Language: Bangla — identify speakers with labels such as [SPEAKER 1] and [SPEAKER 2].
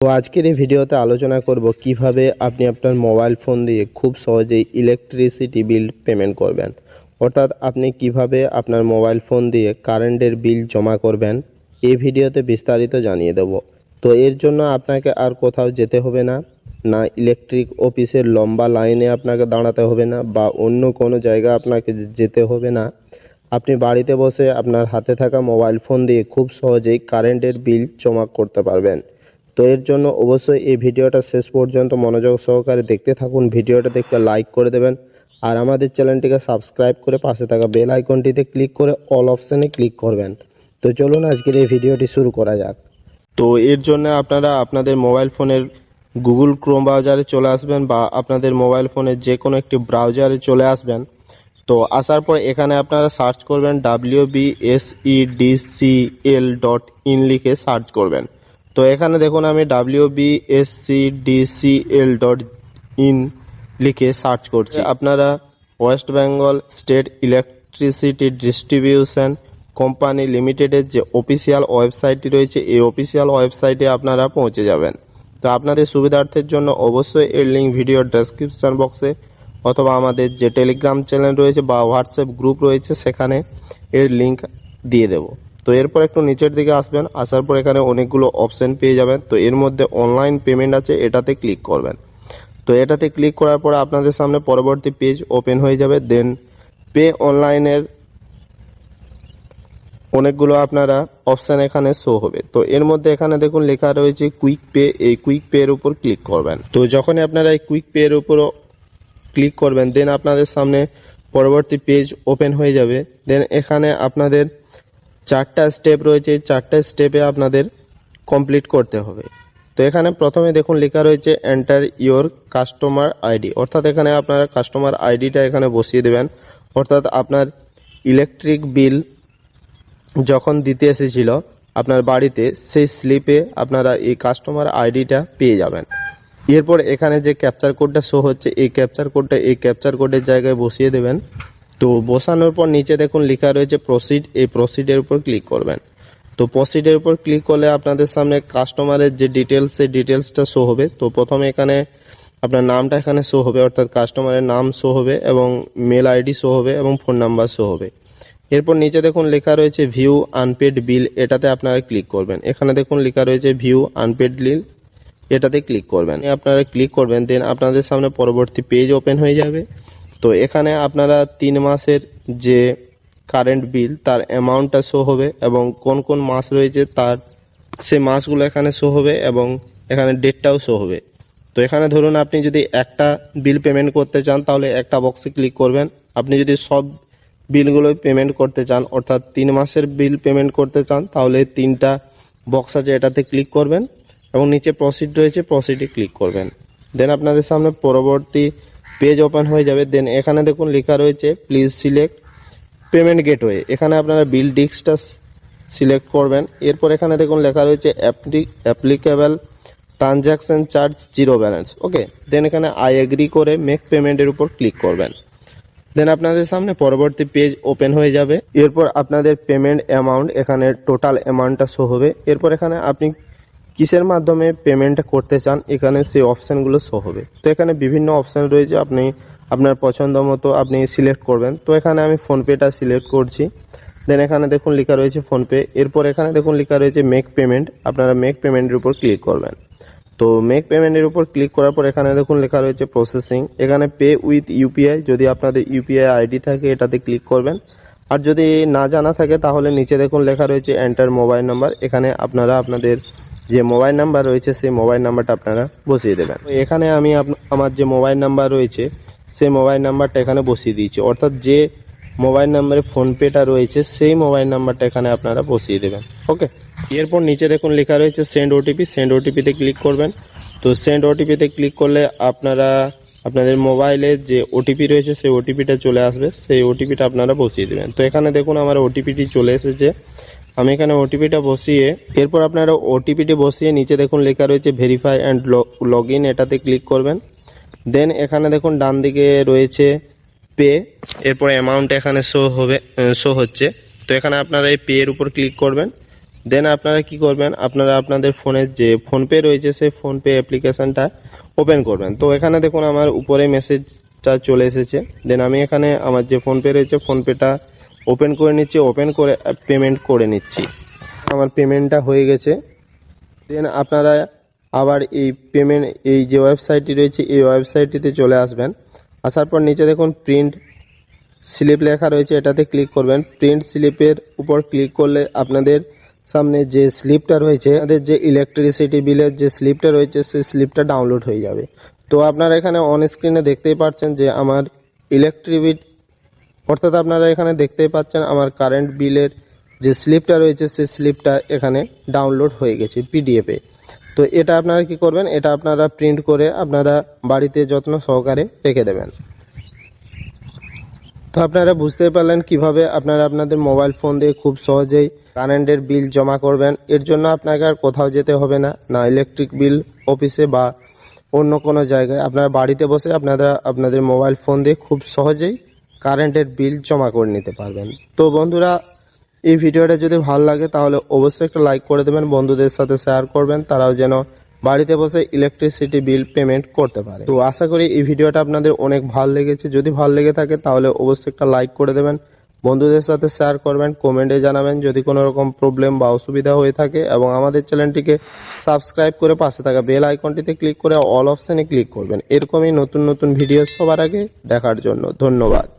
[SPEAKER 1] তো আজকের এই ভিডিওতে আলোচনা করব কিভাবে আপনি আপনার মোবাইল ফোন দিয়ে খুব সহজেই ইলেকট্রিসিটি বিল পেমেন্ট করবেন। অর্থাৎ আপনি কিভাবে আপনার মোবাইল ফোন দিয়ে কারেন্টের বিল জমা করবেন এই ভিডিওতে বিস্তারিত জানিয়ে দেব। তো এর জন্য আপনাকে আর কোথাও যেতে হবে না, না ইলেকট্রিক অফিসের লম্বা লাইনে আপনাকে দাঁড়াতে হবে না, বা অন্য কোনো জায়গা আপনাকে যেতে হবে না। আপনি বাড়িতে বসে আপনার হাতে থাকা মোবাইল ফোন দিয়ে খুব সহজেই কারেন্টের বিল জমা করতে পারবেন। তো এর জন্য অবশ্যই এই ভিডিওটা শেষ পর্যন্ত মনোযোগ সহকারে দেখতে থাকুন। ভিডিওটা দেখতে লাইক করে দেবেন, আর আমাদের চ্যানেলটিকে সাবস্ক্রাইব করে পাশে থাকা বেল আইকনটিতে ক্লিক করে অল অপশানে ক্লিক করবেন। তো চলুন আজকের এই ভিডিওটি শুরু করা যাক। তো এর জন্য আপনারা আপনাদের মোবাইল ফোনের গুগল ক্রোম ব্রাউজারে চলে আসবেন, বা আপনাদের মোবাইল ফোনের যে কোনো একটি ব্রাউজারে চলে আসবেন। তো আসার পর এখানে আপনারা সার্চ করবেন wbsedcl.in লিখে সার্চ করবেন। তো এখানে দেখুন আমি wbsedcl.in লিখে সার্চ করছি। আপনারা West Bengal state electricity distribution company লিমিটেডের যে অফিসিয়াল ওয়েবসাইটটি রয়েছে এই অফিসিয়াল ওয়েবসাইটে আপনারা পৌঁছে যাবেন। তো আপনাদের সুবিধার্থের জন্য অবশ্যই এর লিঙ্ক ভিডিওর ডেসক্রিপশন বক্সে অথবা আমাদের যে টেলিগ্রাম চ্যানেল রয়েছে বা হোয়াটসঅ্যাপ গ্রুপ রয়েছে সেখানে এর লিঙ্ক দিয়ে দেব। তো এরপর একটু নিচের দিকে আসবেন, আসার পর এখানে অনেকগুলো অপশন পেয়ে যাবেন। তো এর মধ্যে অনলাইন পেমেন্ট আছে, এটাতে ক্লিক করবেন। তো এটাতে ক্লিক করার পর আপনাদের সামনে পরবর্তী পেজ ওপেন হয়ে যাবে। দেন পে অনলাইনের অনেকগুলো আপনারা অপশান এখানে শো হবে। তো এর মধ্যে এখানে দেখুন লেখা রয়েছে কুইক পে, এই কুইক পে এর উপর ক্লিক করবেন। তো যখনই আপনারা এই কুইক পে এর উপর ক্লিক করবেন দেন আপনাদের সামনে পরবর্তী পেজ ওপেন হয়ে যাবে। দেন এখানে আপনাদের চারটা স্টেপ রয়েছে, চারটা স্টেপে আপনাদের কমপ্লিট করতে হবে। তো এখানে প্রথমে দেখুন লেখা রয়েছে এন্টার ইওর কাস্টমার আইডি, অর্থাৎ এখানে আপনারা কাস্টমার আইডিটা এখানে বসিয়ে দেবেন। অর্থাৎ আপনার ইলেকট্রিক বিল যখন দিতে এসেছিল আপনার বাড়িতে সেই স্লিপে আপনারা এই কাস্টমার আইডিটা পেয়ে যাবেন। এরপর এখানে যে ক্যাপচার কোডটা শো হচ্ছে এই ক্যাপচার কোডটা এই ক্যাপচার কোডের জায়গায় বসিয়ে দেবেন। তো বসানোর পর নিচে দেখুন লেখা রয়েছে প্রসিড, এই প্রসিডের উপর ক্লিক করবেন। তো প্রসিডের উপর ক্লিক করলে আপনাদের সামনে কাস্টমারের যে ডিটেলস সেই ডিটেলসটা শো হবে। তো প্রথমে এখানে আপনার নামটা এখানে শো হবে, অর্থাৎ কাস্টমারের নাম শো হবে এবং মেল আইডি শো হবে এবং ফোন নাম্বার শো হবে। এরপর নিচে দেখুন লেখা রয়েছে ভিউ আনপেড বিল, এটাতে আপনারা ক্লিক করবেন। এখানে দেখুন লেখা রয়েছে ভিউ আনপেড বিল, এটাতে ক্লিক করবেন। আপনারা ক্লিক করবেন দেন আপনাদের সামনে পরবর্তী পেজ ওপেন হয়ে যাবে। তো এখানে আপনারা 3 মাসের যে কারেন্ট বিল তার অ্যামাউন্টটা শো হবে এবং কোন কোন মাস রয়েছে তার সে মাসগুলো এখানে শো হবে এবং এখানে ডেটটাও শো হবে। তো এখানে ধরুন আপনি যদি একটা বিল পেমেন্ট করতে চান তাহলে একটা বক্সে ক্লিক করবেন। আপনি যদি সব বিলগুলো পেমেন্ট করতে চান অর্থাৎ 3 মাসের বিল পেমেন্ট করতে চান তাহলে 3টা বক্স আছে এটাতে ক্লিক করবেন এবং নিচে প্রসিড রয়েছে প্রসিডে ক্লিক করবেন। দেন আপনাদের সামনে পরবর্তী পেজ ওপেন হয়ে যাবে। দেন এখানে দেখুন লেখা রয়েছে প্লিজ সিলেক্ট পেমেন্ট গেটওয়ে, এখানে আপনারা বিল ডিস্কটা সিলেক্ট করবেন। এরপর এখানে দেখুন লেখা রয়েছে অ্যাপ্লিকেবল ট্রানজ্যাকশন চার্জ 0 ব্যালেন্স, ওকে। দেন এখানে আই এগ্রি করে মেক পেমেন্টের উপর ক্লিক করবেন। দেন আপনাদের সামনে পরবর্তী পেজ ওপেন হয়ে যাবে। এরপর আপনাদের পেমেন্ট অ্যামাউন্ট এখানে টোটাল অ্যামাউন্টটা শো হবে। এরপর এখানে আপনি কিসের মাধ্যমে পেমেন্ট করতে চান এখানে সেই অপশানগুলো শো হবে। তো এখানে বিভিন্ন অপশান রয়েছে, আপনি আপনার পছন্দ মতো আপনি সিলেক্ট করবেন। তো এখানে আমি ফোনপেটা সিলেক্ট করছি। দেন এখানে দেখুন লেখা রয়েছে ফোনপে। এরপর এখানে দেখুন লেখা রয়েছে মেক পেমেন্ট, আপনারা মেক পেমেন্টের উপর ক্লিক করবেন। তো মেক পেমেন্টের উপর ক্লিক করার পর এখানে দেখুন লেখা রয়েছে প্রসেসিং, এখানে পে উইথ ইউপিআই, যদি আপনাদের ইউপিআই আইডি থাকে এটাতে ক্লিক করবেন। আর যদি না জানা থাকে তাহলে নিচে দেখুন লেখা রয়েছে এন্টার মোবাইল নাম্বার, এখানে আপনারা আপনাদের যে মোবাইল নাম্বার রয়েছে সেই মোবাইল নাম্বারটা আপনারা বসিয়ে দেবেন। এখানে আমি আমার যে মোবাইল নাম্বার রয়েছে সেই মোবাইল নাম্বারটা এখানে বসিয়ে দিয়েছি, অর্থাৎ যে মোবাইল নাম্বারে ফোনপেটা রয়েছে সেই মোবাইল নাম্বারটা এখানে আপনারা বসিয়ে দেবেন, ওকে। এরপর নিচে দেখুন লেখা রয়েছে সেন্ড ওটিপি, সেন্ড ওটিপিতে ক্লিক করবেন। তো সেন্ড ওটিপিতে ক্লিক করলে আপনারা আপনাদের মোবাইলে যে ওটিপি রয়েছে সেই ওটিপিটা চলে আসবে, সেই ওটিপিটা আপনারা বসিয়ে দেবেন। তো এখানে দেখুন আমার ওটিপিটি চলে এসেছে, আমি এখানে ওটিপিটা বসিয়ে এরপর আপনারা ওটিপিটি বসিয়ে নিচে দেখুন লেখা রয়েছে ভেরিফাই অ্যান্ড লগ ইন, এটাতে ক্লিক করবেন। দেন এখানে দেখুন ডান দিকে রয়েছে পে, এরপর অ্যামাউন্ট এখানে শো হচ্ছে। তো এখানে আপনারা এই পে এর উপর ক্লিক করবেন। দেন আপনারা কি করবেন, আপনারা আপনাদের ফোনের যে ফোনপে রয়েছে সেই ফোনপে অ্যাপ্লিকেশনটা ওপেন করবেন। তো এখানে দেখুন আমার উপরে মেসেজটা চলে এসেছে। দেন আমি এখানে আমার যে ফোনপে রয়েছে ফোনপেটা ওপেন করে নিচ্ছি, ওপেন করে পেমেন্ট করে নিচ্ছি। আমার পেমেন্টটা হয়ে গেছে। দেন আপনারা আবার এই পেমেন্ট এই যে ওয়েবসাইটটি রয়েছে এই ওয়েবসাইটটিতে চলে আসবেন। আসার পর নিচে দেখুন প্রিন্ট স্লিপ লেখা রয়েছে, এটাতে ক্লিক করবেন। প্রিন্ট স্লিপের উপর ক্লিক করলে আপনাদের সামনে যে স্লিপটা রয়েছে, আমাদের যে ইলেকট্রিসিটি বিলের যে স্লিপটা রয়েছে সেই স্লিপটা ডাউনলোড হয়ে যাবে। তো আপনারা এখানে অন স্ক্রিনে দেখতেই পাচ্ছেন যে আমার ইলেকট্রিক বিল, অর্থাৎ আপনারা এখানে দেখতেই পাচ্ছেন আমার কারেন্ট বিলের যে স্লিপটা রয়েছে সেই স্লিপটা এখানে ডাউনলোড হয়ে গেছে পিডিএফে। তো এটা আপনারা কি করবেন, এটা আপনারা প্রিন্ট করে আপনারা বাড়িতে যত্ন সহকারে রেখে দেবেন। তো আপনারা বুঝতে পারলেন কিভাবে আপনারা আপনাদের মোবাইল ফোন দিয়ে খুব সহজেই কারেন্টের বিল জমা করবেন। এর জন্য আপনাকে আর কোথাও যেতে হবে না, না ইলেকট্রিক বিল অফিসে বা অন্য কোনো জায়গায়, আপনারা বাড়িতে বসে আপনারা আপনাদের মোবাইল ফোন দিয়ে খুব সহজেই কারেন্টের বিল জমা করে নিতে পারবেন। তো বন্ধুরা, এই ভিডিওটা যদি ভালো লাগে তাহলে অবশ্যই একটা লাইক করে দেবেন, বন্ধুদের সাথে শেয়ার করবেন, তারাও যেন বাড়িতে বসে ইলেকট্রিসিটি বিল পেমেন্ট করতে পারে। তো আশা করি এই ভিডিওটা আপনাদের অনেক ভালো লেগেছে। যদি ভালো লেগে থাকে তাহলে অবশ্যই একটা লাইক করে দেবেন, বন্ধুদের সাথে শেয়ার করবেন, কমেন্টে জানাবেন যদি কোনো রকম প্রবলেম বা অসুবিধা হয়ে থাকে, এবং আমাদের চ্যানেলটিকে সাবস্ক্রাইব করে পাশে থাকা বেল আইকনটিতে ক্লিক করে অল অপশানে ক্লিক করবেন এরকমই নতুন নতুন ভিডিও সবার আগে দেখার জন্য। ধন্যবাদ।